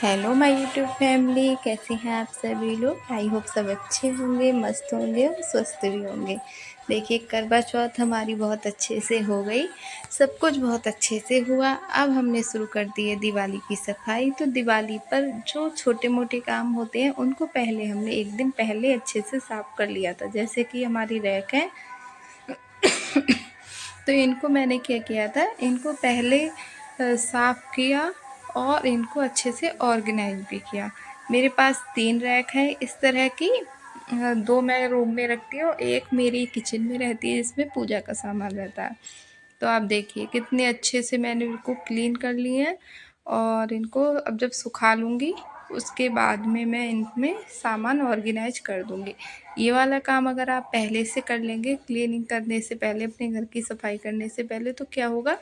Hello my YouTube family, कैसे हैं आप सभी लोग। आई होप सब अच्छे होंगे, मस्त होंगे और स्वस्थ भी होंगे। देखिए, करवा चौथ हमारी बहुत अच्छे से हो गई, सब कुछ बहुत अच्छे से हुआ। अब हमने शुरू कर दी है दिवाली की सफाई। तो दिवाली पर जो छोटे मोटे काम होते हैं उनको पहले हमने एक दिन पहले अच्छे से साफ़ कर लिया था। जैसे कि हमारी रैक है तो इनको मैंने क्या किया था, इनको पहले साफ़ किया और इनको अच्छे से ऑर्गेनाइज भी किया। मेरे पास 3 रैक है इस तरह की। 2 मैं रूम में रखती हूँ, एक मेरी किचन में रहती है जिसमें पूजा का सामान रहता है। तो आप देखिए कितने अच्छे से मैंने इनको क्लीन कर लिए हैं और इनको अब जब सुखा लूँगी उसके बाद में मैं इनमें सामान ऑर्गेनाइज कर दूँगी। ये वाला काम अगर आप पहले से कर लेंगे, क्लीनिंग करने से पहले, अपने घर की सफाई करने से पहले, तो क्या होगा,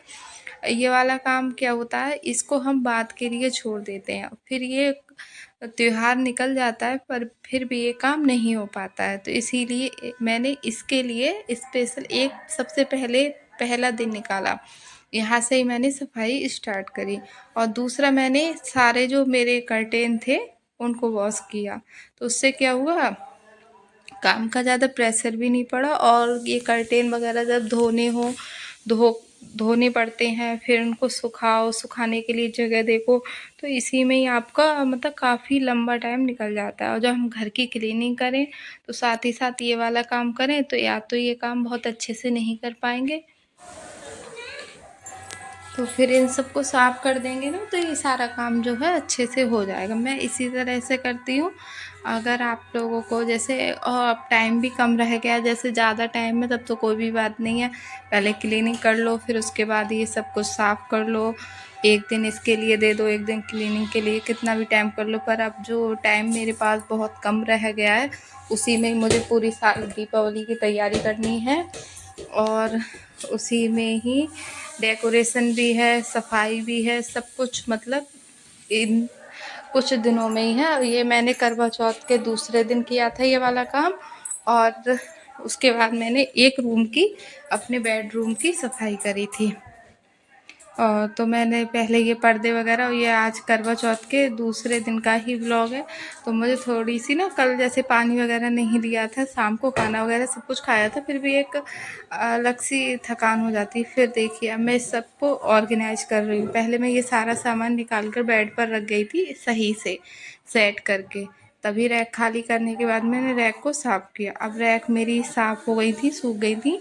ये वाला काम क्या होता है, इसको हम बाद के लिए छोड़ देते हैं, फिर ये त्योहार निकल जाता है पर फिर भी ये काम नहीं हो पाता है। तो इसीलिए मैंने इसके लिए स्पेशल एक सबसे पहले पहला दिन निकाला, यहाँ से ही मैंने सफाई स्टार्ट करी। और दूसरा, मैंने सारे जो मेरे कर्टेन थे उनको वॉश किया। तो उससे क्या हुआ, काम का ज़्यादा प्रेशर भी नहीं पड़ा। और ये कर्टेन वगैरह जब धोने पड़ते हैं, फिर उनको सुखाओ, सुखाने के लिए जगह देखो, तो इसी में ही आपका मतलब काफ़ी लंबा टाइम निकल जाता है। और जब हम घर की क्लीनिंग करें तो साथ ही साथ ये वाला काम करें तो या तो ये काम बहुत अच्छे से नहीं कर पाएंगे, तो फिर इन सबको साफ़ कर देंगे ना तो ये सारा काम जो है अच्छे से हो जाएगा। मैं इसी तरह से करती हूँ। अगर आप लोगों को जैसे अब टाइम भी कम रह गया, जैसे ज़्यादा टाइम है, तब तो कोई भी बात नहीं है, पहले क्लीनिंग कर लो फिर उसके बाद ये सब कुछ साफ़ कर लो। एक दिन इसके लिए दे दो, एक दिन क्लीनिंग के लिए, कितना भी टाइम कर लो। पर अब जो टाइम मेरे पास बहुत कम रह गया है उसी में मुझे पूरी साल दीपावली की तैयारी करनी है और उसी में ही डेकोरेशन भी है, सफाई भी है, सब कुछ मतलब इन कुछ दिनों में ही है। ये मैंने करवा चौथ के दूसरे दिन किया था ये वाला काम। और उसके बाद मैंने एक रूम की, अपने बेडरूम की सफाई करी थी। तो मैंने पहले ये पर्दे वगैरह, ये आज करवा चौथ के दूसरे दिन का ही व्लॉग है। तो मुझे थोड़ी सी ना, कल जैसे पानी वगैरह नहीं लिया था, शाम को खाना वगैरह सब कुछ खाया था, फिर भी एक अलग सी थकान हो जाती। फिर देखिए अब मैं सबको ऑर्गेनाइज कर रही हूँ। पहले मैं ये सारा सामान निकाल कर बेड पर रख गई थी सही से सेट करके, तभी रैक खाली करने के बाद मैंने रैक को साफ़ किया। अब रैक मेरी साफ़ हो गई थी, सूख गई थी।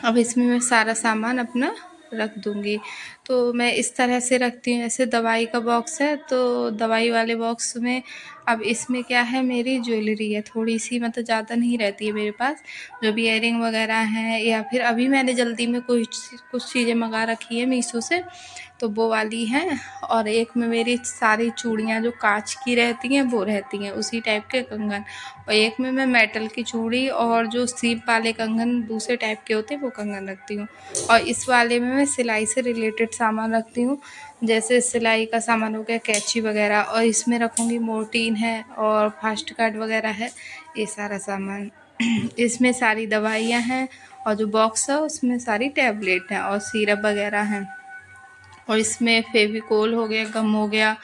अब इसमें मैं सारा सामान अपना रख दूँगी। तो मैं इस तरह से रखती हूँ। जैसे दवाई का बॉक्स है तो दवाई वाले बॉक्स में, अब इसमें क्या है, मेरी ज्वेलरी है थोड़ी सी, मतलब ज़्यादा नहीं रहती है मेरे पास, जो भी इयरिंग वगैरह हैं, या फिर अभी मैंने जल्दी में कुछ चीज़ें मंगा रखी है मीशो से, तो वो वाली हैं। और एक में मेरी सारी चूड़ियाँ जो कांच की रहती हैं वो रहती हैं, उसी टाइप के कंगन। और एक में मैं मेटल की चूड़ी और जो सीप वाले कंगन दूसरे टाइप के होते हैं वो कंगन रखती हूँ। और इस वाले में मैं सिलाई से रिलेटेड सामान रखती हूँ, जैसे सिलाई का सामान हो गया, कैंची वगैरह। और इसमें रखूँगी मोर्टीन है और फास्ट कार्ड वगैरह है, ये सारा सामान। इसमें सारी दवाइयाँ हैं और जो बॉक्स है उसमें सारी टैबलेट हैं और सिरप वगैरह हैं। और इसमें फेविकोल हो गया, गम हो गया,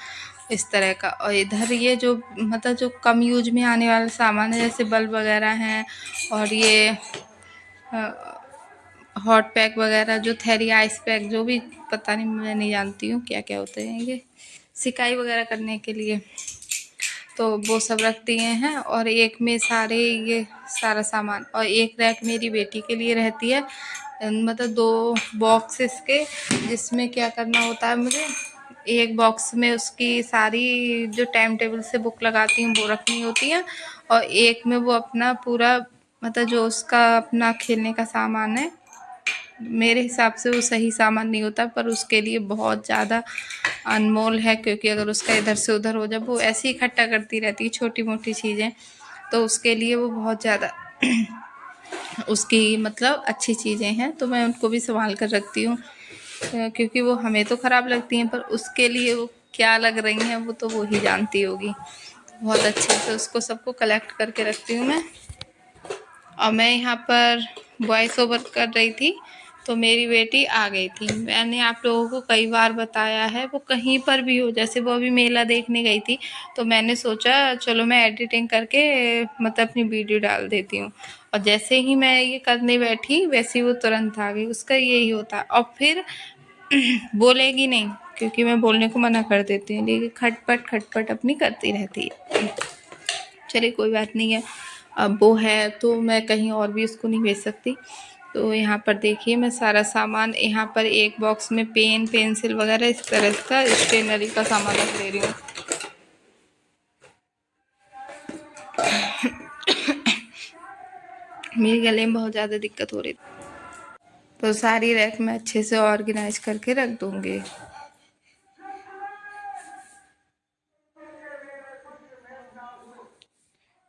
इस तरह का। और इधर ये जो मतलब जो कम यूज में आने वाला सामान है, जैसे बल्ब वगैरह हैं, और ये हॉट पैक वगैरह, जो थैली आइस पैक, जो भी पता नहीं, मैं नहीं जानती हूँ क्या क्या होते हैं ये, सिकाई वगैरह करने के लिए, तो वो सब रख दिए हैं। और एक में सारे ये सारा सामान, और एक रैक मेरी बेटी के लिए रहती है, मतलब 2 बॉक्स इसके, जिसमें क्या करना होता है मुझे, एक बॉक्स में उसकी सारी जो टाइम टेबल से बुक लगाती हूँ वो रखनी होती है, और एक में वो अपना पूरा मतलब जो उसका अपना खेलने का सामान है। मेरे हिसाब से वो सही सामान नहीं होता, पर उसके लिए बहुत ज़्यादा अनमोल है, क्योंकि अगर उसका इधर से उधर हो जाए, वो ऐसे ही इकट्ठा करती रहती है छोटी मोटी चीज़ें, तो उसके लिए वो बहुत ज़्यादा उसकी मतलब अच्छी चीज़ें हैं, तो मैं उनको भी संभाल कर रखती हूँ। क्योंकि वो हमें तो ख़राब लगती हैं, पर उसके लिए वो क्या लग रही हैं वो तो वो ही जानती होगी। बहुत अच्छे से उसको सबको कलेक्ट करके रखती हूँ मैं। और मैं यहाँ पर वॉइस ओवर कर रही थी, तो मेरी बेटी आ गई थी। मैंने आप लोगों को कई बार बताया है, वो कहीं पर भी हो, जैसे वो अभी मेला देखने गई थी, तो मैंने सोचा चलो मैं एडिटिंग करके मतलब अपनी वीडियो डाल देती हूँ। और जैसे ही मैं ये करने बैठी वैसे ही वो तुरंत आ गई। उसका यही होता है। और फिर बोलेगी नहीं, क्योंकि मैं बोलने को मना कर देती हूँ, लेकिन खटपट खटपट अपनी करती रहती है। चलिए कोई बात नहीं है, अब वो है तो मैं कहीं और भी उसको नहीं भेज सकती। तो यहाँ पर देखिए मैं सारा सामान, यहाँ पर एक बॉक्स में पेन पेंसिल वगैरह इस तरह का स्टेशनरी का सामान रख दे रही हूँ। मेरे गले में बहुत ज़्यादा दिक्कत हो रही थी, तो सारी रैक मैं अच्छे से ऑर्गेनाइज करके रख दूँगी।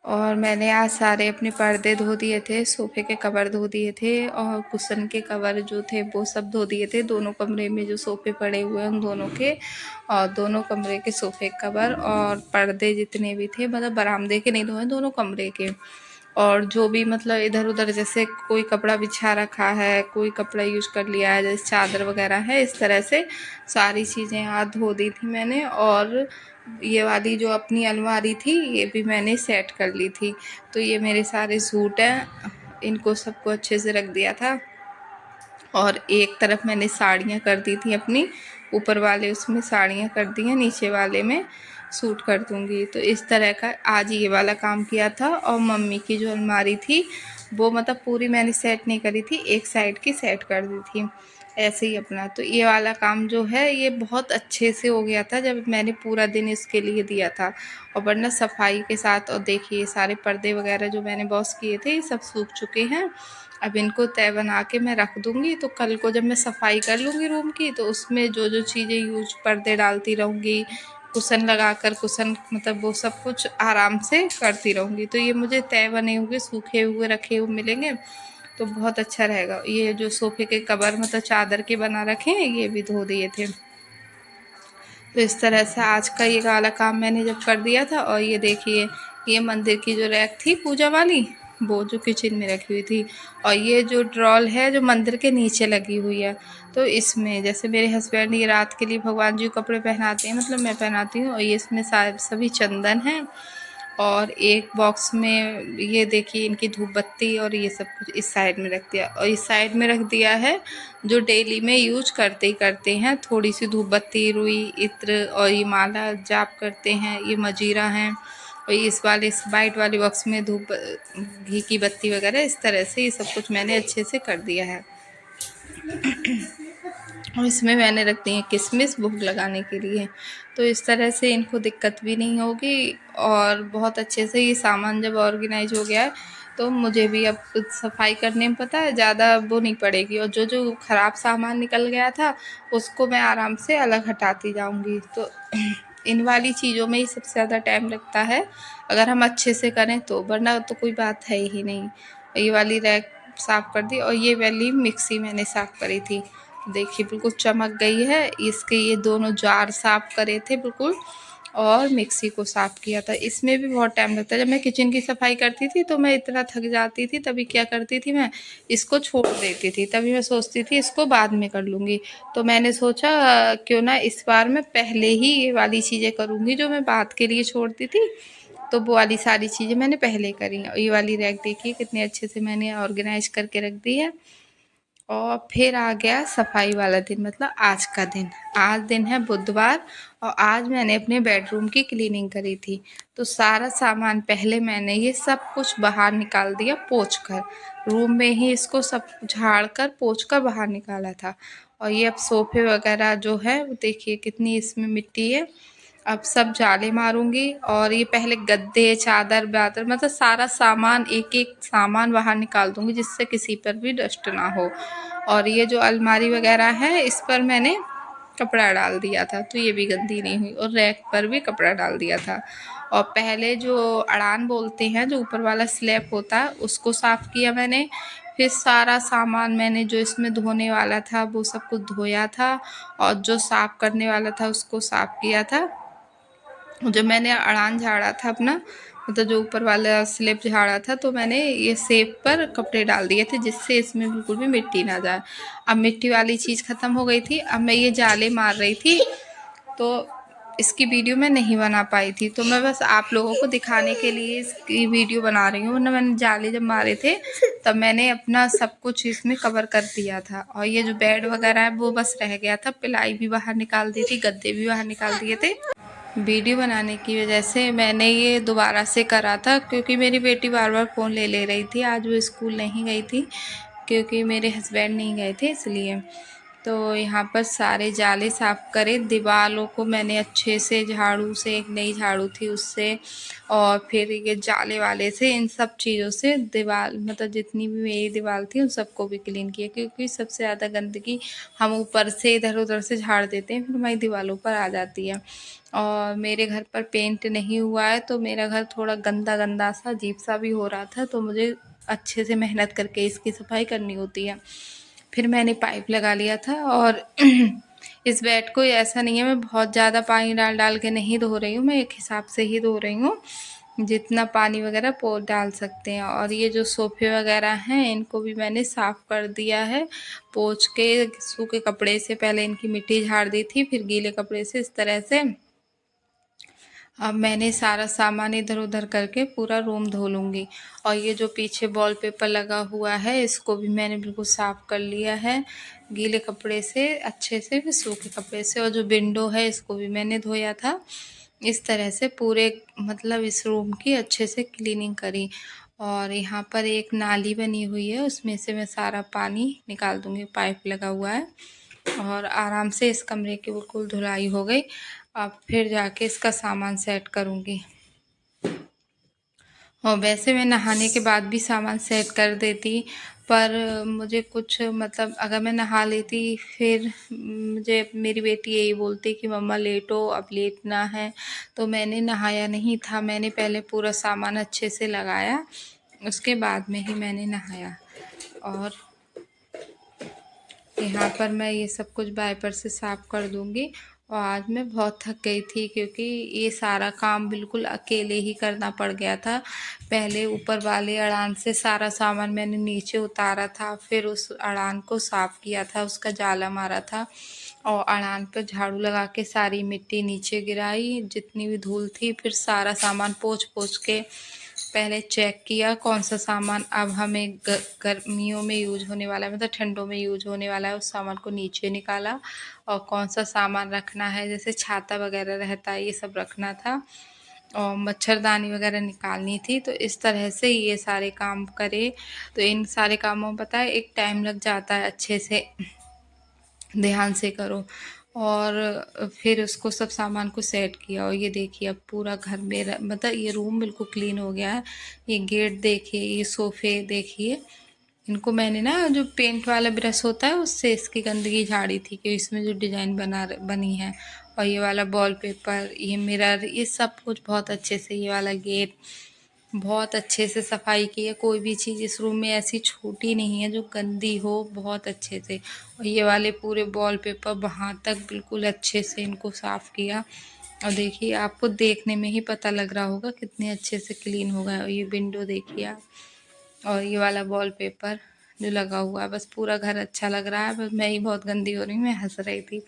और मैंने आज सारे अपने पर्दे धो दिए थे, सोफ़े के कवर धो दिए थे और कुशन के कवर जो थे वो सब धो दिए थे। दोनों कमरे में जो सोफ़े पड़े हुए हैं उन दोनों के, और दोनों कमरे के सोफ़े कवर और पर्दे जितने भी थे, मतलब बरामदे के नहीं धोए, दोनों कमरे के। और जो भी मतलब इधर उधर जैसे कोई कपड़ा बिछा रखा है, कोई कपड़ा यूज कर लिया है, जैसे चादर वगैरह है, इस तरह से सारी चीज़ें आज धो दी थी मैंने। और ये वाली जो अपनी अलमारी थी ये भी मैंने सेट कर ली थी। तो ये मेरे सारे सूट हैं, इनको सबको अच्छे से रख दिया था। और एक तरफ मैंने साड़ियाँ कर दी थी अपनी, ऊपर वाले उसमें साड़ियाँ कर दी हैं, नीचे वाले में सूट कर दूँगी। तो इस तरह का आज ये वाला काम किया था। और मम्मी की जो अलमारी थी वो मतलब पूरी मैंने सेट नहीं करी थी, एक साइड की सेट कर दी थी ऐसे ही अपना। तो ये वाला काम जो है ये बहुत अच्छे से हो गया था जब मैंने पूरा दिन इसके लिए दिया था, और वरना सफाई के साथ। और देखिए सारे पर्दे वगैरह जो मैंने वॉश किए थे ये सब सूख चुके हैं। अब इनको तय बना के मैं रख दूँगी, तो कल को जब मैं सफाई कर लूँगी रूम की तो उसमें जो जो चीज़ें यूज पर्दे डालती रहूँगी, कुशन लगा कर, कुशन मतलब वो सब कुछ आराम से करती रहूँगी। तो ये मुझे तय बने हुए सूखे हुए रखे हुए मिलेंगे तो बहुत अच्छा रहेगा। ये जो सोफ़े के कवर मतलब चादर के बना रखे हैं ये भी धो दिए थे। तो इस तरह से आज का ये वाला काम मैंने जब कर दिया था। और ये देखिए ये मंदिर की जो रैक थी पूजा वाली, वो जो किचन में रखी हुई थी। और ये जो ड्रॉल है जो मंदिर के नीचे लगी हुई है, तो इसमें जैसे मेरे हस्बैंड ये रात के लिए भगवान जी को कपड़े पहनाते हैं, मतलब मैं पहनाती हूँ। और ये इसमें सभी चंदन हैं। और एक बॉक्स में ये देखिए इनकी धूप बत्ती और ये सब कुछ इस साइड में रख दिया। और इस साइड में रख दिया है जो डेली में यूज करते ही करते हैं, थोड़ी सी धूप बत्ती, रुई, इत्र, और ये माला जाप करते हैं, ये मजीरा हैं। और इस वाले इस वाइट वाले बॉक्स में धूप घी की बत्ती वगैरह, इस तरह से ये सब कुछ मैंने अच्छे से कर दिया है। और इसमें मैंने रख दी है किशमिश भोग लगाने के लिए। तो इस तरह से इनको दिक्कत भी नहीं होगी। और बहुत अच्छे से ये सामान जब ऑर्गेनाइज हो गया है तो मुझे भी अब सफाई करने में पता है ज़्यादा वो नहीं पड़ेगी। और जो जो ख़राब सामान निकल गया था उसको मैं आराम से अलग हटाती जाऊँगी। तो इन वाली चीज़ों में ही सबसे ज़्यादा टाइम लगता है अगर हम अच्छे से करें तो, वरना तो कोई बात है ही नहीं। ये वाली रैक साफ़ कर दी। और ये वाली मिक्सी मैंने साफ़ करी थी, देखिए बिल्कुल चमक गई है। इसके ये दोनों जार साफ़ करे थे बिल्कुल, और मिक्सी को साफ़ किया था। इसमें भी बहुत टाइम लगता है। जब मैं किचन की सफाई करती थी तो मैं इतना थक जाती थी, तभी क्या करती थी मैं इसको छोड़ देती थी, तभी मैं सोचती थी इसको बाद में कर लूँगी। तो मैंने सोचा क्यों ना इस बार मैं पहले ही ये वाली चीज़ें करूँगी जो मैं बाद के लिए छोड़ती थी। तो वो वाली सारी चीज़ें मैंने पहले करी। और ये वाली रैक देखिए कितने अच्छे से मैंने ऑर्गेनाइज करके रख दी है। और फिर आ गया सफाई वाला दिन, मतलब आज का दिन। आज दिन है बुधवार, और आज मैंने अपने बेडरूम की क्लीनिंग करी थी। तो सारा सामान पहले मैंने ये सब कुछ बाहर निकाल दिया पोंछ कर, रूम में ही इसको सब झाड़ कर पोंछ कर बाहर निकाला था। और ये अब सोफ़े वगैरह जो है वो देखिए कितनी इसमें मिट्टी है, अब सब जाले मारूंगी। और ये पहले गद्दे चादर वादर मतलब सारा सामान एक एक सामान बाहर निकाल दूंगी जिससे किसी पर भी डस्ट ना हो। और ये जो अलमारी वगैरह है इस पर मैंने कपड़ा डाल दिया था तो ये भी गंदी नहीं हुई, और रैक पर भी कपड़ा डाल दिया था। और पहले जो अड़ान बोलते हैं जो ऊपर वाला स्लैब होता है उसको साफ़ किया मैंने। फिर सारा सामान मैंने जो इसमें धोने वाला था वो सब कुछ धोया था, और जो साफ़ करने वाला था उसको साफ़ किया था। जो मैंने अड़ान झाड़ा था अपना मतलब जो ऊपर वाला स्लैब झाड़ा था, तो मैंने ये सेब पर कपड़े डाल दिए थे जिससे इसमें बिल्कुल भी मिट्टी ना जाए। अब मिट्टी वाली चीज़ ख़त्म हो गई थी। अब मैं ये जाले मार रही थी, तो इसकी वीडियो मैं नहीं बना पाई थी, तो मैं बस आप लोगों को दिखाने के लिए इसकी वीडियो बना रही हूँ। वरना मैंने जाले जब मारे थे तब मैंने अपना सब कुछ इसमें कवर कर दिया था। और ये जो बेड वगैरह है वो बस रह गया था, पिलाई भी बाहर निकाल दी थी, गद्दे भी बाहर निकाल दिए थे। वीडियो बनाने की वजह से मैंने ये दोबारा से करा था, क्योंकि मेरी बेटी बार बार फ़ोन ले रही थी। आज वो स्कूल नहीं गई थी क्योंकि मेरे हस्बैंड नहीं गए थे इसलिए। तो यहाँ पर सारे जाले साफ़ करे, दीवारों को मैंने अच्छे से झाड़ू से, एक नई झाड़ू थी उससे, और फिर ये जाले वाले से, इन सब चीज़ों से दीवार, मतलब जितनी भी मेरी दीवार थी उन सबको भी क्लीन किया, क्योंकि सबसे ज़्यादा गंदगी हम ऊपर से इधर उधर से झाड़ देते हैं, फिर हमारी दीवारों पर आ जाती है। और मेरे घर पर पेंट नहीं हुआ है, तो मेरा घर थोड़ा गंदा गंदा सा, अजीब सा भी हो रहा था, तो मुझे अच्छे से मेहनत करके इसकी सफाई करनी होती है। फिर मैंने पाइप लगा लिया था। और इस बेड को ऐसा नहीं है मैं बहुत ज़्यादा पानी डाल डाल के नहीं धो रही हूँ, मैं एक हिसाब से ही धो रही हूँ, जितना पानी वगैरह डाल सकते हैं। और ये जो सोफ़े वगैरह हैं इनको भी मैंने साफ़ कर दिया है, पोंछ के सूखे कपड़े से। पहले इनकी मिट्टी झाड़ दी थी, फिर गीले कपड़े से इस तरह से। अब मैंने सारा सामान इधर उधर करके पूरा रूम धो लूँगी। और ये जो पीछे वॉलपेपर लगा हुआ है इसको भी मैंने बिल्कुल साफ़ कर लिया है, गीले कपड़े से अच्छे से, फिर सूखे कपड़े से। और जो विंडो है इसको भी मैंने धोया था। इस तरह से पूरे, मतलब इस रूम की अच्छे से क्लीनिंग करी। और यहाँ पर एक नाली बनी हुई है, उसमें से मैं सारा पानी निकाल दूँगी, पाइप लगा हुआ है। और आराम से इस कमरे की बिल्कुल धुलाई हो गई। अब फिर जाके इसका सामान सेट करूँगी। और वैसे मैं नहाने के बाद भी सामान सेट कर देती, पर मुझे कुछ, मतलब अगर मैं नहा लेती फिर मुझे मेरी बेटी यही बोलती कि मम्मा लेटो, अब लेटना है। तो मैंने नहाया नहीं था, मैंने पहले पूरा सामान अच्छे से लगाया, उसके बाद में ही मैंने नहाया। और यहाँ पर मैं ये सब कुछ वाइपर से साफ़ कर दूँगी। और आज मैं बहुत थक गई थी, क्योंकि ये सारा काम बिल्कुल अकेले ही करना पड़ गया था। पहले ऊपर वाले अड़ान से सारा सामान मैंने नीचे उतारा था, फिर उस अड़ान को साफ़ किया था, उसका जाला मारा था, और अड़ान पर झाड़ू लगा के सारी मिट्टी नीचे गिराई, जितनी भी धूल थी। फिर सारा सामान पोंछ पोंछ के पहले चेक किया कौन सा सामान अब हमें गर्मियों में यूज होने वाला है, मतलब ठंडों में यूज होने वाला है, उस सामान को नीचे निकाला। और कौन सा सामान रखना है, जैसे छाता वगैरह रहता है, ये सब रखना था। और मच्छरदानी वगैरह निकालनी थी। तो इस तरह से ये सारे काम करे। तो इन सारे कामों में पता है एक टाइम लग जाता है, अच्छे से ध्यान से करो। और फिर उसको सब सामान को सेट किया। और ये देखिए अब पूरा घर मेरा, मतलब ये रूम बिल्कुल क्लीन हो गया है। ये गेट देखिए, ये सोफ़े देखिए, इनको मैंने ना जो पेंट वाला ब्रश होता है उससे इसकी गंदगी झाड़ी थी, कि इसमें जो डिज़ाइन बनी है। और ये वाला वॉलपेपर, ये मिरर, ये सब कुछ बहुत अच्छे से, ये वाला गेट बहुत अच्छे से सफाई की है। कोई भी चीज़ इस रूम में ऐसी छूटी नहीं है जो गंदी हो, बहुत अच्छे से। और ये वाले पूरे वॉलपेपर वहाँ तक बिल्कुल अच्छे से इनको साफ़ किया। और देखिए आपको देखने में ही पता लग रहा होगा कितने अच्छे से क्लीन हो गया। और ये विंडो देखिए आप, और ये वाला वॉलपेपर जो लगा हुआ है, बस पूरा घर अच्छा लग रहा है। बस मैं ही बहुत गंदी हो रही हूँ, मैं हंस रही थी।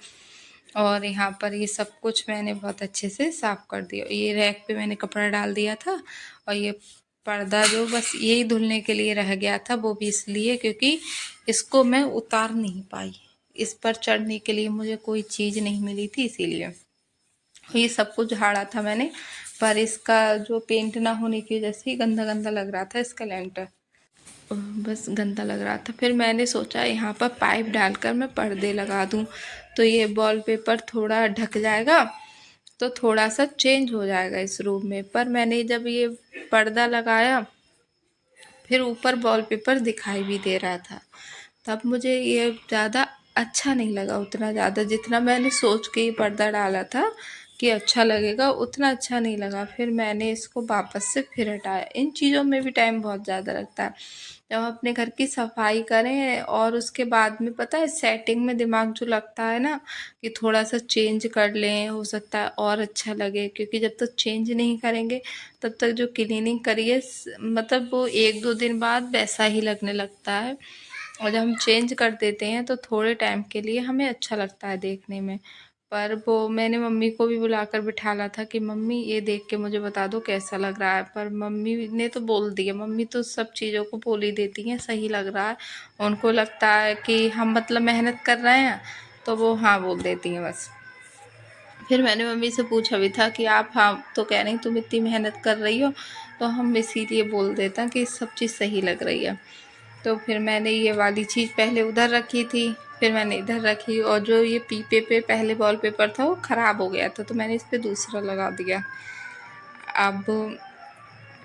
और यहाँ पर ये सब कुछ मैंने बहुत अच्छे से साफ़ कर दिया। ये रैक पे मैंने कपड़ा डाल दिया था। और ये पर्दा जो बस यही धुलने के लिए रह गया था, वो भी इसलिए क्योंकि इसको मैं उतार नहीं पाई, इस पर चढ़ने के लिए मुझे कोई चीज़ नहीं मिली थी, इसीलिए। ये सब कुछ झाड़ा था मैंने, पर इसका जो पेंट ना होने की वजह से गंदा गंदा लग रहा था इसका लेंटर, बस गंदा लग रहा था। फिर मैंने सोचा यहाँ पर पाइप डालकर मैं पर्दे लगा दूँ, तो ये वॉलपेपर थोड़ा ढक जाएगा, तो थोड़ा सा चेंज हो जाएगा इस रूम में। पर मैंने जब ये पर्दा लगाया, फिर ऊपर वॉलपेपर दिखाई भी दे रहा था, तब मुझे ये ज़्यादा अच्छा नहीं लगा, उतना ज़्यादा जितना मैंने सोच के ये पर्दा डाला था कि अच्छा लगेगा, उतना अच्छा नहीं लगा। फिर मैंने इसको वापस से फिर हटाया। इन चीज़ों में भी टाइम बहुत ज़्यादा लगता है। जब हम अपने घर की सफाई करें और उसके बाद में पता है सेटिंग में दिमाग जो लगता है ना कि थोड़ा सा चेंज कर लें, हो सकता है और अच्छा लगे, क्योंकि जब तक चेंज नहीं करेंगे तब तक जो क्लीनिंग करिए मतलब वो 1-2 दिन बाद वैसा ही लगने लगता है। और जब हम चेंज कर देते हैं तो थोड़े टाइम के लिए हमें अच्छा लगता है देखने में। पर वो मैंने मम्मी को भी बुलाकर बिठाला था कि मम्मी ये देख के मुझे बता दो कैसा लग रहा है, पर मम्मी ने तो बोल दिया। मम्मी तो सब चीज़ों को बोल ही देती हैं सही लग रहा है। उनको लगता है कि हम मतलब मेहनत कर रहे हैं तो वो हाँ बोल देती हैं बस। फिर मैंने मम्मी से पूछा भी था कि आप हाँ तो कह रही तुम इतनी मेहनत कर रही हो, तो हम इसीलिए बोल देते हैं कि सब चीज़ सही लग रही है। तो फिर मैंने ये वाली चीज़ पहले उधर रखी थी, फिर मैंने इधर रखी, और जो ये पीपे पे पहले वॉलपेपर था वो ख़राब हो गया था तो मैंने इस पर दूसरा लगा दिया। अब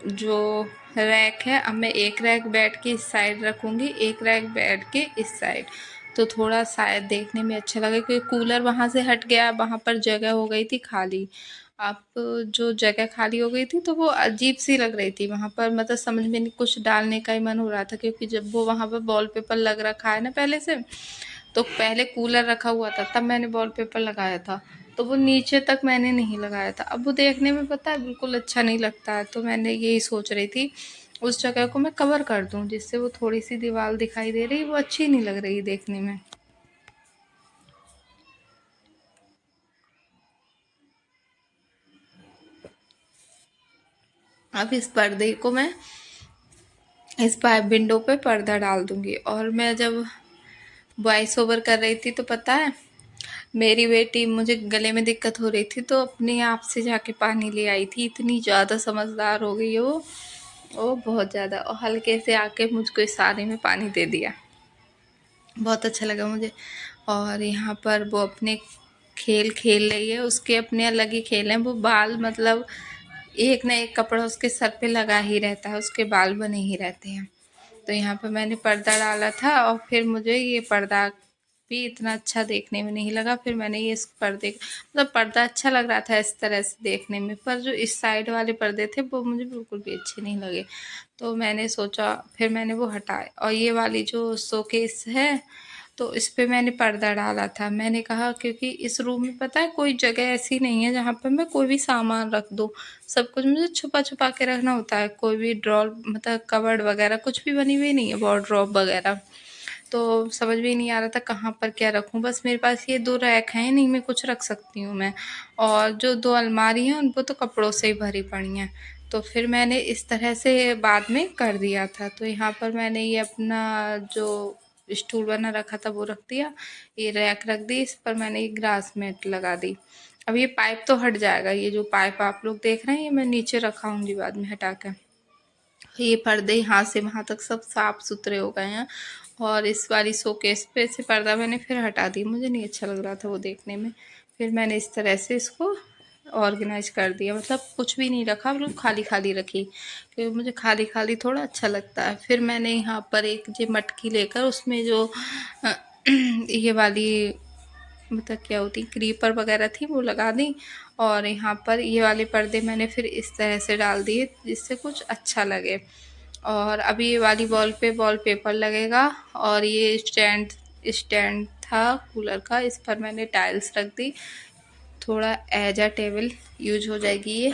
जो रैक है, अब मैं एक रैक बेड के इस साइड रखूँगी, एक रैक बेड के इस साइड, तो थोड़ा शायद देखने में अच्छा लगे, क्योंकि कूलर वहाँ से हट गया, वहाँ पर जगह हो गई थी खाली। अब जो जगह खाली हो गई थी तो वो अजीब सी लग रही थी वहाँ पर, मतलब समझ में नहीं, कुछ डालने का ही मन हो रहा था, क्योंकि जब वो वहाँ पर वॉलपेपर लग रखा है ना पहले से, तो पहले कूलर रखा हुआ था तब मैंने वॉलपेपर लगाया था, तो वो नीचे तक मैंने नहीं लगाया था। अब वो देखने में पता है बिल्कुल अच्छा नहीं लगता है, तो मैंने यही सोच रही थी उस जगह को मैं कवर कर दूं, जिससे वो थोड़ी सी दीवार दिखाई दे रही, वो अच्छी नहीं लग रही देखने में। अब इस पर्दे को मैं इस पाइप विंडो पे पर्दा डाल दूंगी। और मैं जब वॉइस ओवर कर रही थी तो पता है मेरी बेटी, मुझे गले में दिक्कत हो रही थी तो अपने आप से जाके पानी ले आई थी। इतनी ज़्यादा समझदार हो गई है वो बहुत ज़्यादा, और हल्के से आके मुझको इशारे में पानी दे दिया। बहुत अच्छा लगा मुझे। और यहाँ पर वो अपने खेल खेल रही है, उसके अपने अलग ही खेल हैं। वो बाल मतलब एक ना एक कपड़ा उसके सर पे लगा ही रहता है, उसके बाल बने ही रहते हैं। तो यहाँ पे मैंने पर्दा डाला था और फिर मुझे ये पर्दा भी इतना अच्छा देखने में नहीं लगा। फिर मैंने ये इस पर्दे मतलब पर्दा अच्छा लग रहा था इस तरह से देखने में, पर जो इस साइड वाले पर्दे थे वो मुझे बिल्कुल भी अच्छे नहीं लगे। तो मैंने सोचा, फिर मैंने वो हटाए। और ये वाली जो शोकेस है तो इस पे मैंने पर्दा डाला था। मैंने कहा क्योंकि इस रूम में पता है कोई जगह ऐसी नहीं है जहाँ पर मैं कोई भी सामान रख दूँ। सब कुछ मुझे छुपा छुपा के रखना होता है। कोई भी ड्रॉर मतलब कबर्ड वगैरह कुछ भी बनी हुई नहीं है, वार्डरोब वगैरह। तो समझ में ही नहीं आ रहा था कहाँ पर क्या रखूँ। बस मेरे पास ये 2 रैक हैं, इन्हीं में कुछ रख सकती हूँ मैं। और जो 2 अलमारी हैं उनको तो कपड़ों से ही भरी पड़ी हैं। तो फिर मैंने इस तरह से बाद में कर दिया था। तो यहाँ पर मैंने ये अपना जो स्टूल बना रखा था वो रख दिया, ये रैक रख दी, इस पर मैंने ये ग्रास मैट लगा दी। अब ये पाइप तो हट जाएगा, ये जो पाइप आप लोग देख रहे हैं ये मैं नीचे रखाऊंगी बाद में हटा कर। ये पर्दे यहाँ से वहाँ तक सब साफ सुथरे हो गए हैं। और इस वाली शोकेस पे से पर्दा मैंने फिर हटा दी, मुझे नहीं अच्छा लग रहा था वो देखने में। फिर मैंने इस तरह से इसको ऑर्गेनाइज कर दिया, मतलब कुछ भी नहीं रखा, बिल्कुल खाली खाली रखी, क्योंकि मुझे खाली खाली थोड़ा अच्छा लगता है। फिर मैंने यहाँ पर एक ये मटकी लेकर उसमें जो ये वाली मतलब क्या होती क्रीपर वगैरह थी वो लगा दी। और यहाँ पर ये वाले पर्दे मैंने फिर इस तरह से डाल दिए जिससे कुछ अच्छा लगे। और अभी ये वाली वॉल पे वॉलपेपर लगेगा। और ये स्टैंड स्टैंड था कूलर का, इस पर मैंने टाइल्स रख दी, थोड़ा एज अ टेबल यूज हो जाएगी ये।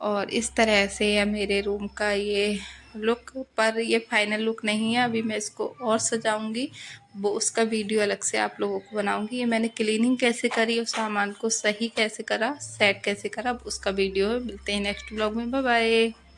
और इस तरह से है मेरे रूम का ये लुक। पर ये फाइनल लुक नहीं है, अभी मैं इसको और सजाऊंगी, वो उसका वीडियो अलग से आप लोगों को बनाऊंगी। ये मैंने क्लीनिंग कैसे करी और सामान को सही कैसे करा, सेट कैसे करा, उसका वीडियो है। मिलते हैं नेक्स्ट ब्लॉग में, बाय बाय।